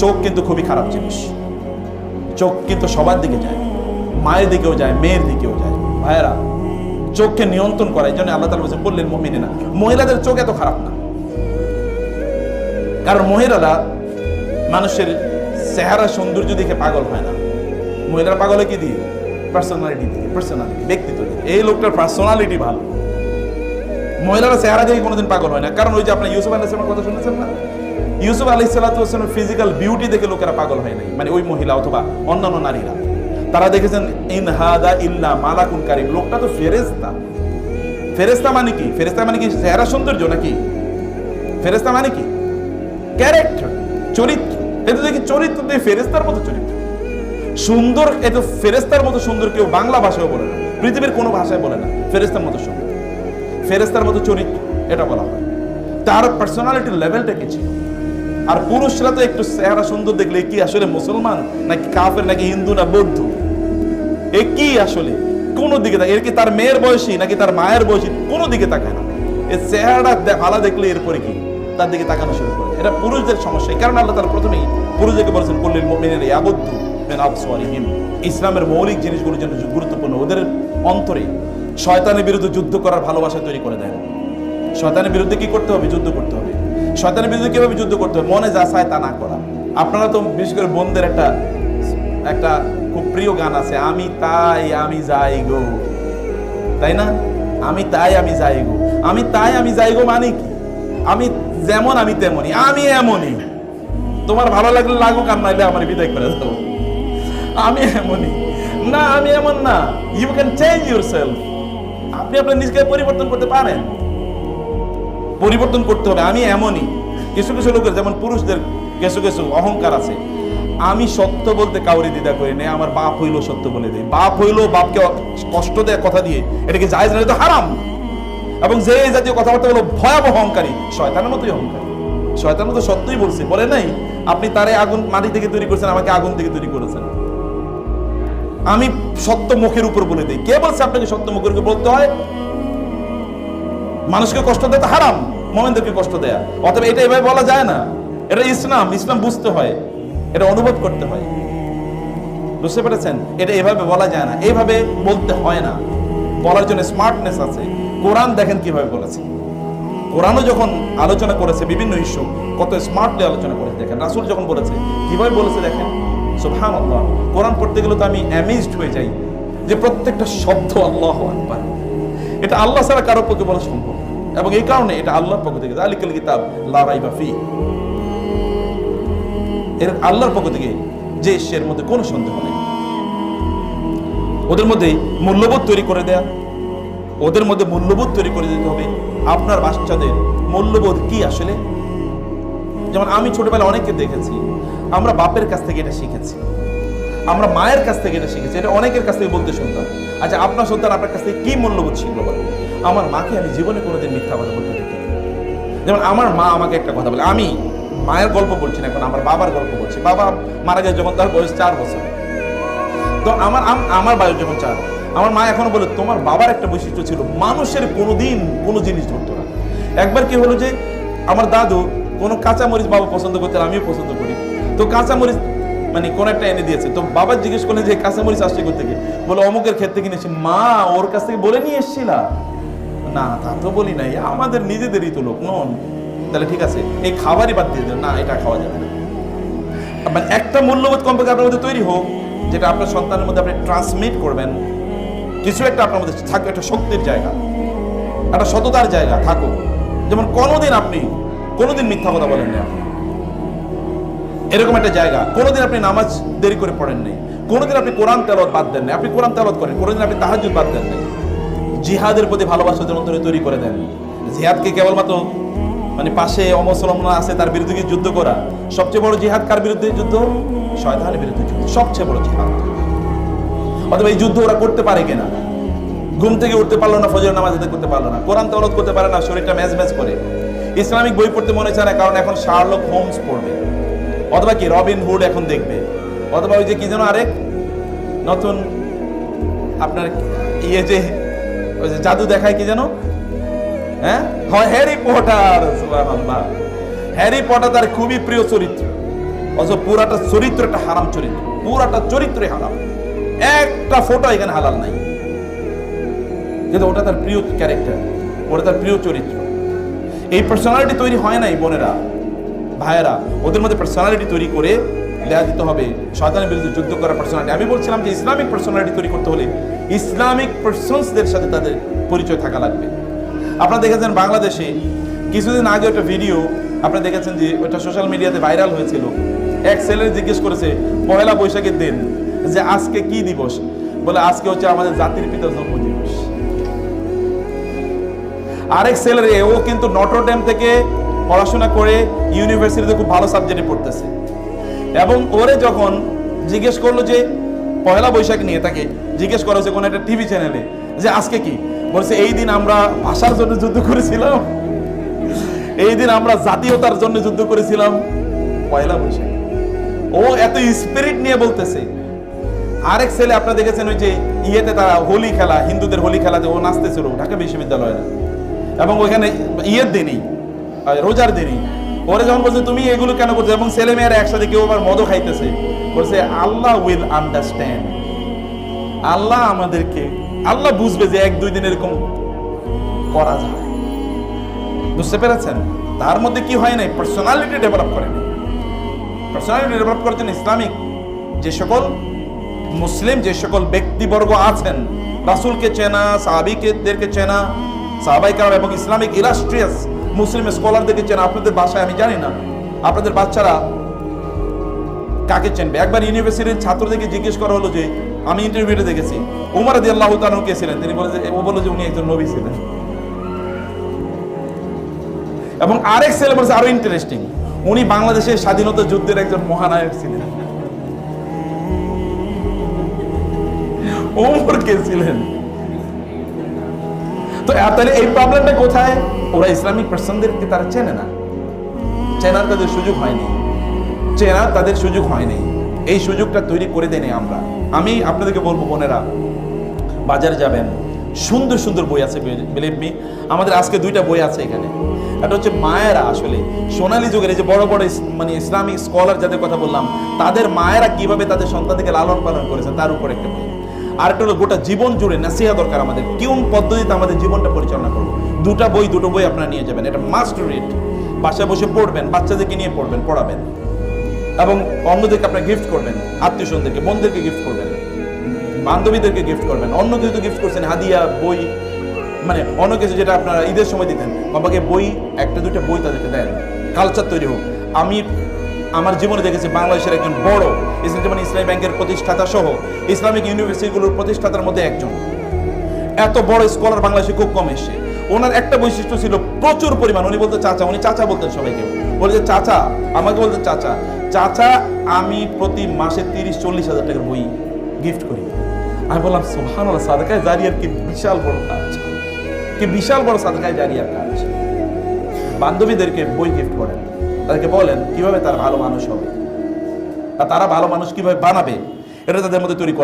চোখ কিন্তু খুবই খারাপ জিনিস। চোখ কিন্তু সবার দিকে যায়, মায়ের দিকেও যায়, মেয়ের দিকেও যায়। ভাইয়েরা, চোখকে নিয়ন্ত্রণ করা, এই জন্য আল্লাহ তাআলা বললেন মুমিনিনা, মহিলাদের চোখ এত খারাপ না। কারণ মহিলারা মানুষের চেহারা সৌন্দর্য দেখে পাগল হয় না। মহিলারা পাগল হয় কি দিয়ে? পার্সোনালিটি দিয়ে, পার্সোনালিটি, ব্যক্তিত্ব দিয়ে। এই লোকটার পার্সোনালিটি ভালো। মহিলারা চেহারা দেখে কোনোদিন পাগল হয় না। কারণ ওই যে আপনার ইউসুফ আলাইহিস সালামের কথা শুনেছেন না? ইউসুফ আলাইহিস সালামের ফিজিক্যাল বিউটি দেখে লোকেরা পাগল হয় নাই, মানে ওই মহিলা অথবা অন্যান্য নারীরা। তারা দেখেছেন ইন হাদা ইল্লা মালাকুন কারীম, লোকটা তো ফেরেশতা। ফেরেশতা মানে কি? ফেরেশতা মানে কি চেহারা সৌন্দর্য নাকি? ফেরেশতা মানে কি? ক্যারেক্টার, চরিত্র। এটা দেখি চরিত্র দিয়ে ফেরেশতার মতো চরিত্র সুন্দর। এটা ফেরেশতার মতো সুন্দর কেউ বাংলা ভাষায় বলে না, পৃথিবীর কোনো ভাষায় বলে না ফেরেশতার মতো সুন্দর, ফেরেশতার মতো চরিত্র এটা বলা হয়। তার পার্সোনালিটির লেভেলটা কি ছিল? আর পুরুষরা তো একটু চেহারা সুন্দর দেখলে কি আসলে মুসলমান নাকি কাফের নাকি হিন্দু না বৌদ্ধ, এ কি আসলে কোনো দিকে তাকায়? এর কি তার মেয়ের বয়সী নাকি তার মায়ের বয়সী? কোনো দিকে তাকায় না। এই চেহারাটা ভালো দেখলে এরপরে কি তার দিকে তাকানো শুরু করে। এটা পুরুষদের সমস্যা। এই কারণে আল্লাহ তাআলা প্রথমেই পুরুষদেরকে বলেছেন কুল্লিল মুমিনিনা ইয়াগুদ্দু মিন আবসারিহিম। ইসলামের মৌলিক জিনিসগুলোর জন্য গুরুত্বপূর্ণ। ওদের অন্তরে শয়তানের বিরুদ্ধে যুদ্ধ করার ভালোবাসা তৈরি করে দেয়। শয়তানের বিরুদ্ধে কি করতে হবে? যুদ্ধ করতে হবে। শয়তানের বিরুদ্ধে কিভাবে যুদ্ধ করতে হবে? মনে যা চায় তা না করা। আপনারা তো বিশেষ করে বোনদের একটা খুব প্রিয় গান আছে, আমি তাই আমি যাই গো, তাই না? আমি তাই আমি যাই গো। আমি তাই আমি যাই গো মানে কি? আমি যেমন আমি তেমনই, আমি এমনই। তোমার ভালো লাগলে লাগুক, আর নাইলে আমার বিদায় করে দাও। আমি এমনই না, আমি এমন না। You can change yourself. আপনি আপনার নিজেকে পরিবর্তন করতে পারেন। পরিবর্তন করতে হবে। আমি এমনই। কিছু কিছু লোকের, যেমন পুরুষদের কিছু কিছু অহংকার আছে, আমি সত্য বলতে কাউরি দ্বিধা করি না, আমার বাপ হইলো সত্য বলে দেয়। বাপ হইলো, বাপকে কষ্ট দেয় কথা দিয়ে, এটা কি জায়েজ না? এটা তো হারাম। এবং যে এই জাতীয় কথাবার্তা হলো ভয়াবহ অহংকারী, শয়তানের মতোই অহংকারী। শয়তান তো সত্যই বলছে, বলে নাই আপনি তারে আগুন মাটি থেকে তৈরি করেছেন, আমাকে আগুন থেকে তৈরি করেছেন। আমি সত্য মুখের উপর বলে দিই। কে বলছে আপনাকে সত্য মুখের উপর বলতে হয়? মানুষকে কষ্ট দেয় তো হারাম, মুমিনদেরকে কষ্ট দেয়া। অতএব এটা এভাবে বলা যায় না। এটা ইসলাম। ইসলাম বুঝতে হয়, এটা অনুভব করতে হয়। বুঝতে পেরেছেন? এটা এভাবে বলা যায় না, এইভাবে বলতে হয় না। বলার জন্য স্মার্টনেস আছে। কোরআন দেখেন কিভাবে বলেছে। কোরআনও যখন আলোচনা করেছে বিভিন্ন ইস্যু, কত স্মার্টলি আলোচনা করেছে দেখেন। রাসূল যখন বলেছে কিভাবে বলেছে দেখেন, সুবহানাল্লাহ। কোরআন পড়তে গেলে তো আমি অ্যামেজড হয়ে যাই যে প্রত্যেকটা শব্দ আল্লাহু আকবার। এটা আল্লাহ ছাড়া কারোর পক্ষে বলা সম্ভব, এবং এই কারণে এটা আল্লাহর পক্ষ থেকে, যালিকাল কিতাব লা রাইবা ফি, এর আল্লাহর পক্ষ থেকে যে এর মধ্যে কোনো সন্দেহ নেই। ওদের মধ্যে মূল্যবোধ তৈরি করে দেয়া, ওদের মধ্যে মূল্যবোধ তৈরি করে দিতে হবে। আপনার বাচ্চাদের মূল্যবোধ কি আসলে? যেমন আমি ছোটবেলায় অনেককে দেখেছি, আমরা বাপের কাছ থেকে এটা শিখেছি, আমরা মায়ের কাছ থেকে এটা শিখেছি, এটা অনেকের কাছ থেকে বলতে শুনতাম। আচ্ছা, আপনার সন্তান আপনার কাছ থেকে কি মূল্যবোধ শিখলো? আমার মাকে আমি জীবনে কোনোদিন মিথ্যা কথা বলতে দেখিনি। যেমন আমার মা আমাকে একটা কথা বলে, আমি মায়ের গল্প বলছি না, এখন আমার বাবার গল্প বলছি। বাবা মারা গেছে যখন তার বয়স 4 বছর। তো আমার বয়স যখন 4, আমার মা এখনো বলে তোমার বাবার একটা বৈশিষ্ট্য ছিল, মানুষের কোনোদিন কোনো জিনিস ধরতো না। একবার কি হলো যে আমার দাদু কোনো কাঁচামরিচ বাবা পছন্দ করতেন, আমিও পছন্দ করি। তো কাঁচামরিচ মানে কোন একটা এনে দিয়েছে। তো বাবা জিজ্ঞেস করলেন যে কাঁচামরিচ আসছে কোথা থেকে? বলে অমুকের ক্ষেত থেকে নিয়েছি। মা, ওর কাছ থেকে বলে নিয়ে এসেছিলা? না, তা তো বলি নাই, আমাদের নিজেদেরই তো লোক নন। তাহলে ঠিক আছে, এই খাবারই বাদ দিয়ে দেন, না এটা খাওয়া যাবে না। মানে একটা মূল্যবোধ কমপক্ষে আপনার মধ্যে তৈরি হোক, যেটা আপনার সন্তানের মধ্যে আপনি ট্রান্সমিট করবেন। কিছু একটা আপনার মধ্যে থাকুক, একটা শক্তির জায়গা, একটা সততার জায়গা থাকুক। যেমন কোনোদিন মিথ্যা কথা বলেন না, এরকম একটা জায়গা। কোনোদিন আপনি নামাজ দেরি করে পড়েন নাই, কোনোদিন আপনি কোরআন তেলাওয়াত বাদ দেন না, আপনি কোরআন তেলাওয়াত করেন, কোনোদিন আপনি তাহাজ্জুদ বাদ দেন নাই। জিহাদের প্রতি ভালোবাসা অন্তরে তৈরি করে দেন। জিহাদকে কেবলমাত্র মানে পাশে অমুসলমান আছে তার বিরুদ্ধে যুদ্ধ করা, সবচেয়ে বড় জিহাদ কার বিরুদ্ধে যুদ্ধ? শয়তানের বিরুদ্ধে যুদ্ধ, সবচেয়ে বড় জিহাদ। অথবা এই যুদ্ধ ওরা করতে পারে কিনা? ঘুম থেকে উঠতে পারলো না, ফজরের নামাজ আদায় করতে পারলো না, কোরআন তেলাওয়াত করতে পারে না, শরীরটা ম্যাজ করে, ইসলামিক বই পড়তে মনে চায় না, কারণ এখন শার্লক হোমস পড়বে, অথবা কি রবিন হুড এখন দেখবে, অথবা ওই যে কি যেন আরেক নতুন আপনার যে ওই যে জাদু দেখায় কি যেন, হ্যারি পটার। সুবহানাল্লাহ, হ্যারি পটার তার খুবই প্রিয় চরিত্র। অথচ পুরাটা চরিত্র একটা হারাম চরিত্র, পুরাটা চরিত্রই হারাম, একটা ফটো এখানে হালাল নাই, কিন্তু ওটা তার প্রিয় ক্যারেক্টার, ওটা তার প্রিয় চরিত্র। এই পার্সোনালিটি তৈরি হয় নাই বোনেরা, ভাইয়েরা, ওদের মধ্যে পার্সোনালিটি তৈরি করে দেয়া দিতে হবে, শয়তানের বিরুদ্ধে যুদ্ধ করার পার্সোনালিটি। আমি বলছিলাম যে ইসলামিক পার্সোনালিটি তৈরি করতে হলে ইসলামিক পার্সনসদের সাথে তাদের পরিচয় থাকা লাগবে। আপনারা দেখেছেন বাংলাদেশে কিছুদিন আগে একটা ভিডিও আপনারা দেখেছেন যে ওটা সোশ্যাল মিডিয়াতে ভাইরাল হয়েছিল। এক ছেলে জিজ্ঞেস করেছে পয়লা বৈশাখের দিন যে আজকে কি দিবস, বলে আজকে হচ্ছে আমাদের জাতির পিতার জন্মদিবস। আরেক ছেলের, ও কিন্তু নটরডেম থেকে পড়াশোনা করে ইউনিভার্সিটিতে খুব ভালো সাবজেক্টে পড়তেছে, এবং ওরে যখন জিজ্ঞেস করলো যে পয়লা বৈশাখ নিয়ে, তাকে জিজ্ঞেস করা হচ্ছে কোনো একটা টিভি চ্যানেলে যে আজকে কি, বলছে এই দিন আমরা ভাষার জন্য যুদ্ধ করেছিলাম, এই দিন আমরা জাতীয়তার জন্য যুদ্ধ করেছিলাম, পয়লা বৈশাখ। ও এত স্পিরিট নিয়ে বলতেছে। আরেক ছেলে আপনারা দেখেছেন ওই যে ইয়েতে তারা হোলি খেলা, হিন্দুদের হোলি খেলাতে ও নাচতেছিল ঢাকা বিশ্ববিদ্যালয়ে, এবং ওইখানে ইয়ের দিনই, রোজার দিনই ওরে যখন বলছে তুমি এগুলো কেন করছো, এবং ছেলে মেয়েরা একসাথে কেউ আবার মদও খাইতেছে, বলছে আল্লাহ উইল আন্ডারস্ট্যান্ড, আল্লাহ আমাদেরকে, আল্লাহ বুঝবে যে 1-2 দিন এরকম করা যায়। বুঝতে পেরেছেন? তার মধ্যে কি হয় নাই, পার্সোনালিটি ডেভেলপ করে। পার্সোনালিটি ডেভেলপ করার জন্য ইসলামিক যে সকল মুসলিম যে সকল ব্যক্তিবর্গ আছেন, রাসূলকে চেনা, সাহাবীদেরকে চেনা, সাহাবায়ে কেরাম এবং ইসলামিক ইলাস্ট্রিয়াস মুসলিম স্কলারদেরকে চেনা। আপনাদের বাসায় আমি জানি না আপনাদের বাচ্চারা কাকে চেনবে। একবার ইউনিভার্সিটির ছাত্রদেরকে জিজ্ঞেস করা হলো যে, আমি ইন্টারভিউতে দেখেছি উমর রাদিয়াল্লাহু তাআলা কে ছিলেন, তিনি বলে যে, ও বলল যে উনি একজন নবী ছিলেন। এবং আরেক ছেলে বলছে আরো ইন্টারেস্টিং, উনি বাংলাদেশের স্বাধীনতা যুদ্ধের একজন মহানায়ক ছিলেন। ওমর কে ছিলেন? তো তাহলে এই প্রবলেমটা কোথায়? ওরা ইসলামিক পার্সনদেরকে তারা চেনে না, চেনার তাদের সুযোগ হয়নি, চেনার তাদের সুযোগ হয়নি। এই সুযোগটা তৈরি করে দেয়নি আমরা। আমি আপনাদেরকে বলবো বোনেরা, বাজারে যাবেন, সুন্দর সুন্দর বই আছে, বিলিভ মি। আমাদের আজকে 2টা বই আছে এখানে। একটা হচ্ছে মায়েরা, আসলে সোনালী যুগের এই যে বড় বড় মানে ইসলামিক স্কলার যাদের কথা বললাম, তাদের মায়েরা কিভাবে তাদের সন্তানদেরকে লালন পালন করেছেন তার উপর একটা বই। আর একটা হলো গোটা জীবন জুড়ে নাসিহা দরকার আমাদের, কোন পদ্ধতিতে আমাদের জীবনটা পরিচালনা করবো। দুটো বই আপনারা নিয়ে যাবেন, এটা মাস্ট রিড। বাসায় বসে পড়বেন, বাচ্চাদেরকে নিয়ে পড়বেন, পড়াবেন, এবং অন্যদেরকে আপনারা গিফট করবেন, আত্মীয় স্বজনদেরকে, বোনদেরকে গিফট করবেন, বান্ধবীদেরকে গিফট করবেন। অন্য কিছু তো গিফট করছেন, হাদিয়া, বই, মানে অন্য কিছু যেটা আপনারা ঈদের সময় দিতেন, বাবাকে বই, 1-2টা বই তাদেরকে দেন, কালচার তৈরি হোক। আমি আমার জীবনে দেখেছি বাংলাদেশের একজন বড় যেমন ইসলামী ব্যাংকের প্রতিষ্ঠাতা সহ ইসলামিক ইউনিভার্সিটিগুলোর প্রতিষ্ঠাতার মধ্যে একজন, এত বড় স্কলার বাংলাদেশে খুব কম এসে। ওনার একটা বৈশিষ্ট্য ছিল প্রচুর পরিমাণ, উনি বলতে চাচা, উনি চাচা বলতেন সবাইকে, বলে যে চাচা, আমাকে বলতে চাচা, চাচা আমি প্রতি মাসে 30-40 হাজার টাকার বই গিফট করি। আমি বললাম সুবহানাল্লাহ, সাদকায়ে জারিয়ার কি বিশাল বড় কাজ, কি বিশাল বড় সাদকায়ে জারিয়ার কাজ। বান্ধবীদেরকে বই গিফট করেন, তাদেরকে বলেন কিভাবে তারা ভালো মানুষ হবে, আর তারা ভালো মানুষ কিভাবে বানাবে, এটা তাদের মধ্যে তৈরি করো।